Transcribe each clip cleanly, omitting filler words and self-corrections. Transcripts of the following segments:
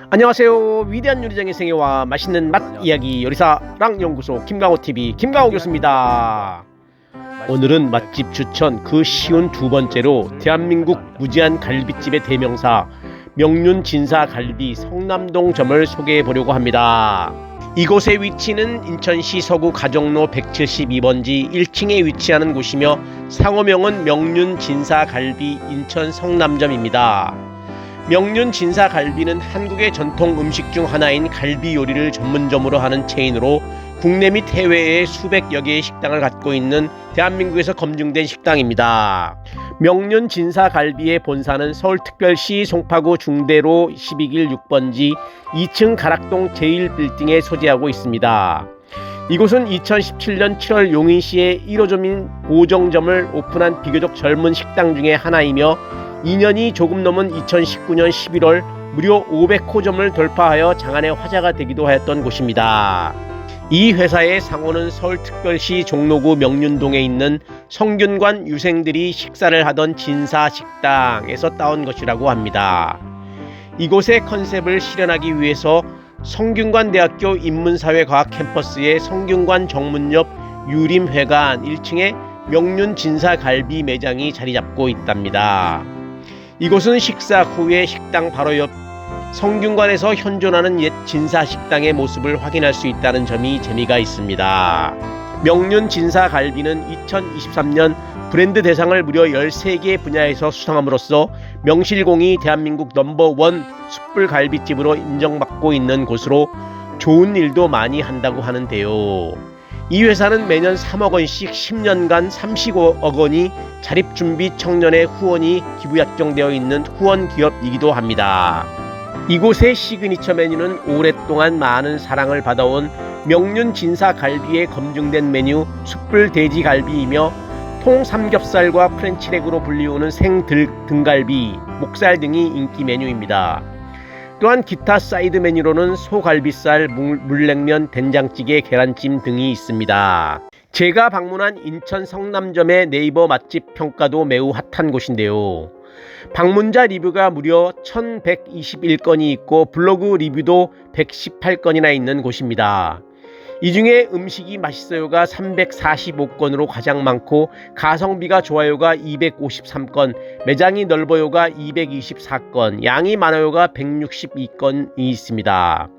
안녕하세요. 위대한 요리장의 생애와 맛있는 맛 이야기 요리사랑 연구소 김강호TV 김강호 교수입니다. 오늘은 맛집 추천 그 쉬운 두 번째로 대한민국 무제한 갈비집의 대명사 명륜 진사갈비 성남동점을 소개해 보려고 합니다. 이곳의 위치는 인천시 서구 가정로 172번지 1층에 위치하는 곳이며 상호명은 명륜 진사갈비 인천 성남점입니다. 명륜 진사갈비는 한국의 전통 음식 중 하나인 갈비 요리를 전문점으로 하는 체인으로 국내 및 해외에 수백여 개의 식당을 갖고 있는 대한민국에서 검증된 식당입니다. 명륜 진사갈비의 본사는 서울특별시 송파구 중대로 12길 6번지 2층 가락동 제1빌딩에 소재하고 있습니다. 이곳은 2017년 7월 용인시에 1호점인 보정점을 오픈한 비교적 젊은 식당 중에 하나이며 2년이 조금 넘은 2019년 11월 무려 500호점을 돌파하여 장안의 화제가 되기도 하였던 곳입니다. 이 회사의 상호는 서울특별시 종로구 명륜동에 있는 성균관 유생들이 식사를 하던 진사식당에서 따온 것이라고 합니다. 이곳의 컨셉을 실현하기 위해서 성균관대학교 인문사회과학 캠퍼스의 성균관 정문 옆 유림회관 1층에 명륜 진사갈비 매장이 자리 잡고 있답니다. 이곳은 식사 후에 식당 바로 옆 성균관에서 현존하는 옛 진사식당의 모습을 확인할 수 있다는 점이 재미가 있습니다. 명륜 진사갈비는 2023년 브랜드 대상을 무려 13개 분야에서 수상함으로써 명실공히 대한민국 넘버원 숯불갈비집으로 인정받고 있는 곳으로 좋은 일도 많이 한다고 하는데요. 이 회사는 매년 3억 원씩 10년간 30억 원이 자립준비 청년의 후원이 기부 약정되어 있는 후원 기업이기도 합니다. 이곳의 시그니처 메뉴는 오랫동안 많은 사랑을 받아온 명륜 진사갈비에 검증된 메뉴 숯불 돼지갈비이며 통삼겹살과 프렌치렉으로 불리우는 생등갈비, 목살 등이 인기 메뉴입니다. 또한 기타 사이드 메뉴로는 소갈비살, 물냉면, 된장찌개, 계란찜 등이 있습니다. 제가 방문한 인천 성남점의 네이버 맛집 평가도 매우 핫한 곳인데요. 방문자 리뷰가 무려 1121건이 있고 블로그 리뷰도 118건이나 있는 곳입니다. 이 중에 음식이 맛있어요가 345건으로 가장 많고 가성비가 좋아요가 253건, 매장이 넓어요가 224건, 양이 많아요가 162건이 있습니다.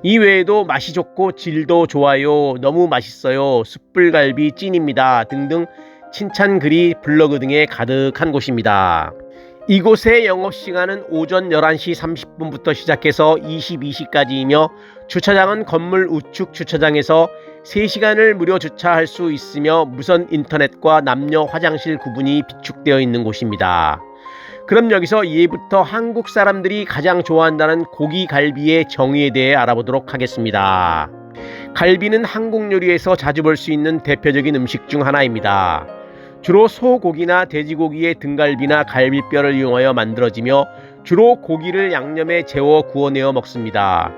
이 외에도 맛이 좋고 질도 좋아요, 너무 맛있어요, 숯불갈비 찐입니다 등등 칭찬글이 블로그 등에 가득한 곳입니다. 이곳의 영업시간은 오전 11시 30분부터 시작해서 22시까지이며 주차장은 건물 우측 주차장에서 3시간을 무료 주차할 수 있으며 무선 인터넷과 남녀 화장실 구분이 비축되어 있는 곳입니다. 그럼 여기서 이제부터 한국 사람들이 가장 좋아한다는 고기갈비의 정의에 대해 알아보도록 하겠습니다. 갈비는 한국 요리에서 자주 볼 수 있는 대표적인 음식 중 하나입니다. 주로 소고기나 돼지고기의 등갈비나 갈비뼈를 이용하여 만들어지며 주로 고기를 양념에 재워 구워내어 먹습니다.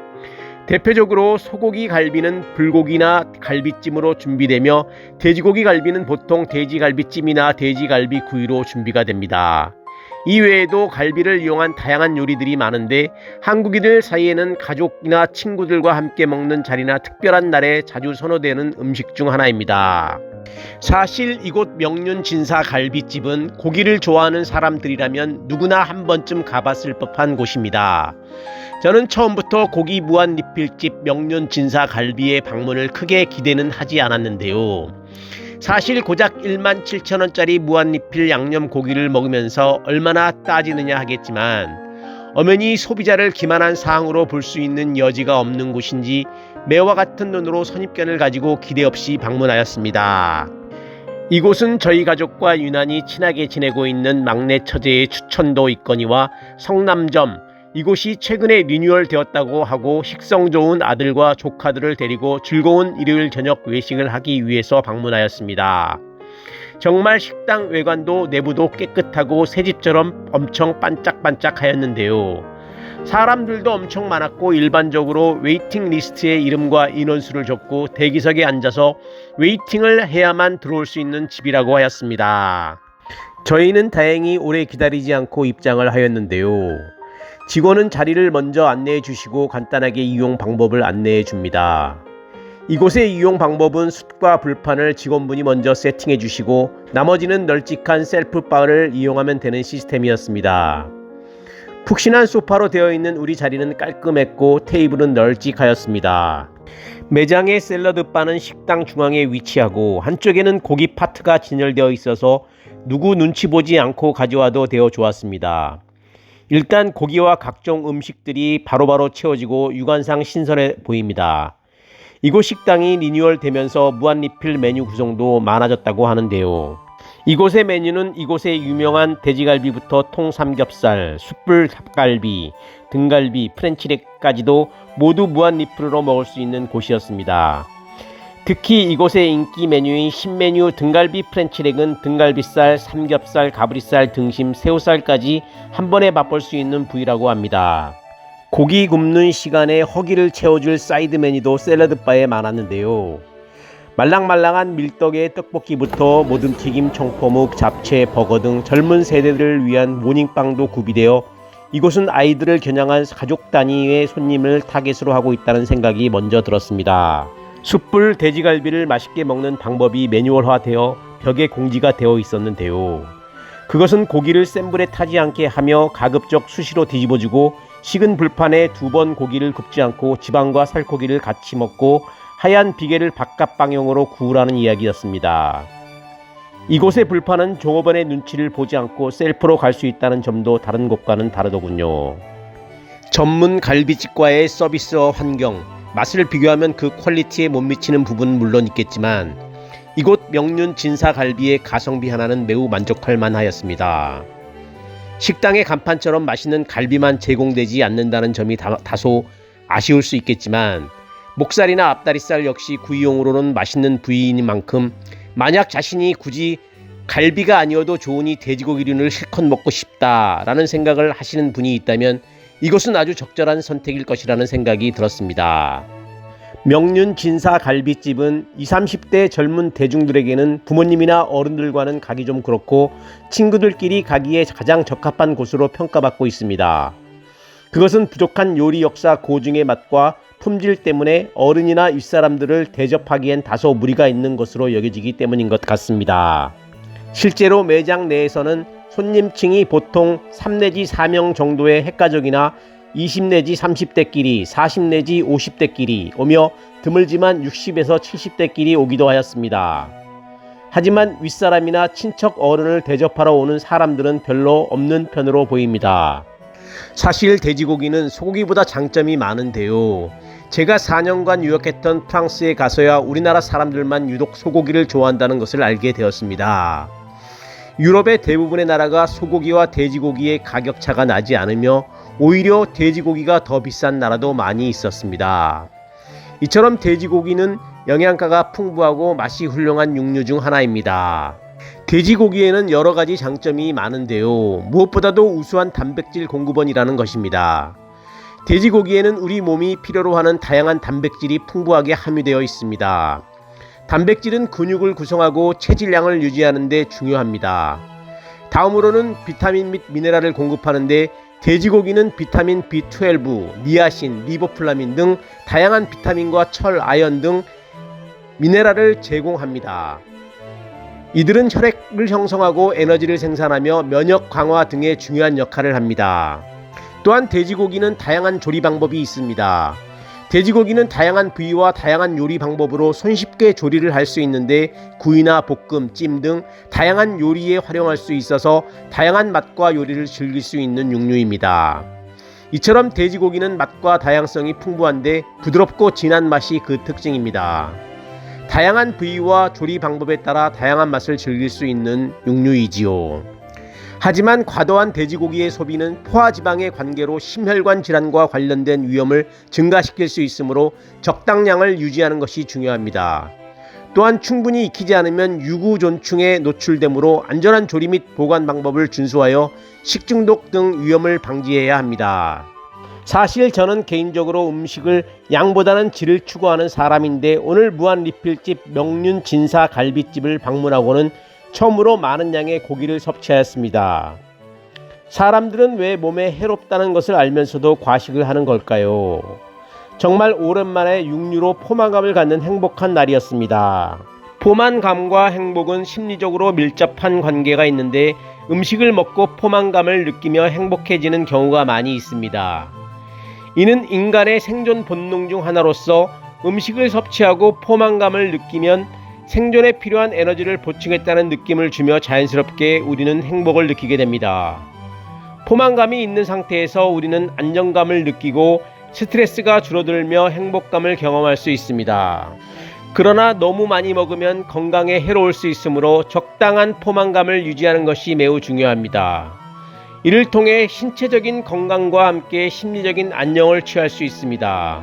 대표적으로 소고기 갈비는 불고기나 갈비찜으로 준비되며 돼지고기 갈비는 보통 돼지갈비찜이나 돼지갈비 구이로 준비가 됩니다. 이 외에도 갈비를 이용한 다양한 요리들이 많은데 한국인들 사이에는 가족이나 친구들과 함께 먹는 자리나 특별한 날에 자주 선호되는 음식 중 하나입니다. 사실 이곳 명륜 진사갈비집은 고기를 좋아하는 사람들이라면 누구나 한 번쯤 가봤을 법한 곳입니다. 저는 처음부터 고기 무한리필집 명륜 진사갈비의 방문을 크게 기대는 하지 않았는데요. 사실 고작 17,000원짜리 무한리필 양념고기를 먹으면서 얼마나 따지느냐 하겠지만 엄연히 소비자를 기만한 사항으로 볼 수 있는 여지가 없는 곳인지 매와 같은 눈으로 선입견을 가지고 기대 없이 방문하였습니다. 이곳은 저희 가족과 유난히 친하게 지내고 있는 막내 처제의 추천도 있거니와 성남점, 이곳이 최근에 리뉴얼 되었다고 하고 식성 좋은 아들과 조카들을 데리고 즐거운 일요일 저녁 외식을 하기 위해서 방문하였습니다. 정말 식당 외관도 내부도 깨끗하고 새집처럼 엄청 반짝반짝하였는데요. 사람들도 엄청 많았고 일반적으로 웨이팅 리스트에 이름과 인원수를 적고 대기석에 앉아서 웨이팅을 해야만 들어올 수 있는 집이라고 하였습니다. 저희는 다행히 오래 기다리지 않고 입장을 하였는데요. 직원은 자리를 먼저 안내해 주시고 간단하게 이용 방법을 안내해 줍니다. 이곳의 이용 방법은 숯과 불판을 직원분이 먼저 세팅해 주시고 나머지는 널찍한 셀프바를 이용하면 되는 시스템이었습니다. 푹신한 소파로 되어 있는 우리 자리는 깔끔했고 테이블은 널찍하였습니다. 매장의 샐러드바는 식당 중앙에 위치하고 한쪽에는 고기 파트가 진열되어 있어서 누구 눈치 보지 않고 가져와도 되어 좋았습니다. 일단 고기와 각종 음식들이 바로바로 채워지고 육안상 신선해 보입니다. 이곳 식당이 리뉴얼되면서 무한리필 메뉴 구성도 많아졌다고 하는데요. 이곳의 메뉴는 이곳의 유명한 돼지갈비부터 통삼겹살, 숯불 닭갈비, 등갈비, 프렌치렉까지도 모두 무한리필로 먹을 수 있는 곳이었습니다. 특히 이곳의 인기 메뉴인 신메뉴 등갈비 프렌치렉은 등갈비살, 삼겹살, 가브리살, 등심, 새우살까지 한 번에 맛볼 수 있는 부위라고 합니다. 고기 굽는 시간에 허기를 채워줄 사이드 메뉴도 샐러드바에 많았는데요. 말랑말랑한 밀떡에 떡볶이부터 모듬튀김, 청포묵, 잡채, 버거 등 젊은 세대들을 위한 모닝빵도 구비되어 이곳은 아이들을 겨냥한 가족 단위의 손님을 타겟으로 하고 있다는 생각이 먼저 들었습니다. 숯불 돼지갈비를 맛있게 먹는 방법이 매뉴얼화되어 벽에 공지가 되어 있었는데요. 그것은 고기를 센 불에 타지 않게 하며 가급적 수시로 뒤집어주고 식은 불판에 2번 고기를 굽지 않고 지방과 살코기를 같이 먹고 하얀 비계를 바깥 방향으로 구우라는 이야기였습니다. 이곳의 불판은 종업원의 눈치를 보지 않고 셀프로 갈 수 있다는 점도 다른 곳과는 다르더군요. 전문 갈비집과의 서비스와 환경, 맛을 비교하면 그 퀄리티에 못 미치는 부분은 물론 있겠지만 이곳 명륜 진사갈비의 가성비 하나는 매우 만족할 만하였습니다. 식당의 간판처럼 맛있는 갈비만 제공되지 않는다는 점이 다소 아쉬울 수 있겠지만 목살이나 앞다리살 역시 구이용으로는 맛있는 부위인 만큼 만약 자신이 굳이 갈비가 아니어도 좋으니 돼지고기류를 실컷 먹고 싶다라는 생각을 하시는 분이 있다면 이것은 아주 적절한 선택일 것이라는 생각이 들었습니다. 명륜 진사 갈비집은 20, 30대 젊은 대중들에게는 부모님이나 어른들과는 가기 좀 그렇고 친구들끼리 가기에 가장 적합한 곳으로 평가받고 있습니다. 그것은 부족한 요리 역사 고증의 맛과 품질 때문에 어른이나 윗사람들을 대접하기엔 다소 무리가 있는 것으로 여겨지기 때문인 것 같습니다. 실제로 매장 내에서는 손님층이 보통 3 내지 4명 정도의 핵가족이나 20 내지 30대끼리, 40 내지 50대끼리 오며 드물지만 60에서 70대끼리 오기도 하였습니다. 하지만 윗사람이나 친척 어른을 대접하러 오는 사람들은 별로 없는 편으로 보입니다. 사실 돼지고기는 소고기보다 장점이 많은데요. 제가 4년간 유학했던 프랑스에 가서야 우리나라 사람들만 유독 소고기를 좋아한다는 것을 알게 되었습니다. 유럽의 대부분의 나라가 소고기와 돼지고기의 가격 차가 나지 않으며 오히려 돼지고기가 더 비싼 나라도 많이 있었습니다. 이처럼 돼지고기는 영양가가 풍부하고 맛이 훌륭한 육류 중 하나입니다. 돼지고기에는 여러 가지 장점이 많은데요. 무엇보다도 우수한 단백질 공급원이라는 것입니다. 돼지고기에는 우리 몸이 필요로 하는 다양한 단백질이 풍부하게 함유되어 있습니다. 단백질은 근육을 구성하고 체질량을 유지하는 데 중요합니다. 다음으로는 비타민 및 미네랄을 공급하는데 돼지고기는 비타민 B12, 니아신, 리보플라민 등 다양한 비타민과 철, 아연 등 미네랄을 제공합니다. 이들은 혈액을 형성하고 에너지를 생산하며 면역 강화 등의 중요한 역할을 합니다. 또한 돼지고기는 다양한 조리 방법이 있습니다. 돼지고기는 다양한 부위와 다양한 요리 방법으로 손쉽게 조리를 할 수 있는데 구이나 볶음, 찜 등 다양한 요리에 활용할 수 있어서 다양한 맛과 요리를 즐길 수 있는 육류입니다. 이처럼 돼지고기는 맛과 다양성이 풍부한데 부드럽고 진한 맛이 그 특징입니다. 다양한 부위와 조리 방법에 따라 다양한 맛을 즐길 수 있는 육류이지요. 하지만 과도한 돼지고기의 소비는 포화지방의 관계로 심혈관 질환과 관련된 위험을 증가시킬 수 있으므로 적당량을 유지하는 것이 중요합니다. 또한 충분히 익히지 않으면 유구존충에 노출되므로 안전한 조리 및 보관 방법을 준수하여 식중독 등 위험을 방지해야 합니다. 사실 저는 개인적으로 음식을 양보다는 질을 추구하는 사람인데 오늘 무한리필집 명륜 진사 갈비집을 방문하고는 처음으로 많은 양의 고기를 섭취하였습니다. 사람들은 왜 몸에 해롭다는 것을 알면서도 과식을 하는 걸까요? 정말 오랜만에 육류로 포만감을 갖는 행복한 날이었습니다. 포만감과 행복은 심리적으로 밀접한 관계가 있는데 음식을 먹고 포만감을 느끼며 행복해지는 경우가 많이 있습니다. 이는 인간의 생존 본능 중 하나로서 음식을 섭취하고 포만감을 느끼면 생존에 필요한 에너지를 보충했다는 느낌을 주며 자연스럽게 우리는 행복을 느끼게 됩니다. 포만감이 있는 상태에서 우리는 안정감을 느끼고 스트레스가 줄어들며 행복감을 경험할 수 있습니다. 그러나 너무 많이 먹으면 건강에 해로울 수 있으므로 적당한 포만감을 유지하는 것이 매우 중요합니다. 이를 통해 신체적인 건강과 함께 심리적인 안녕을 취할 수 있습니다.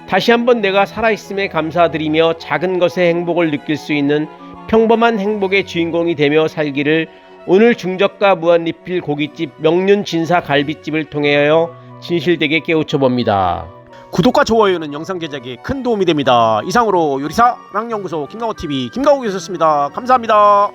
다시 한번 내가 살아있음에 감사드리며 작은 것의 행복을 느낄 수 있는 평범한 행복의 주인공이 되며 살기를 오늘 중저가 무한리필 고깃집 명륜진사 갈비집을 통하여 진실되게 깨우쳐 봅니다. 구독과 좋아요는 영상 제작에 큰 도움이 됩니다. 이상으로 요리사랑 연구소 김강호TV 김강호였습니다. 감사합니다.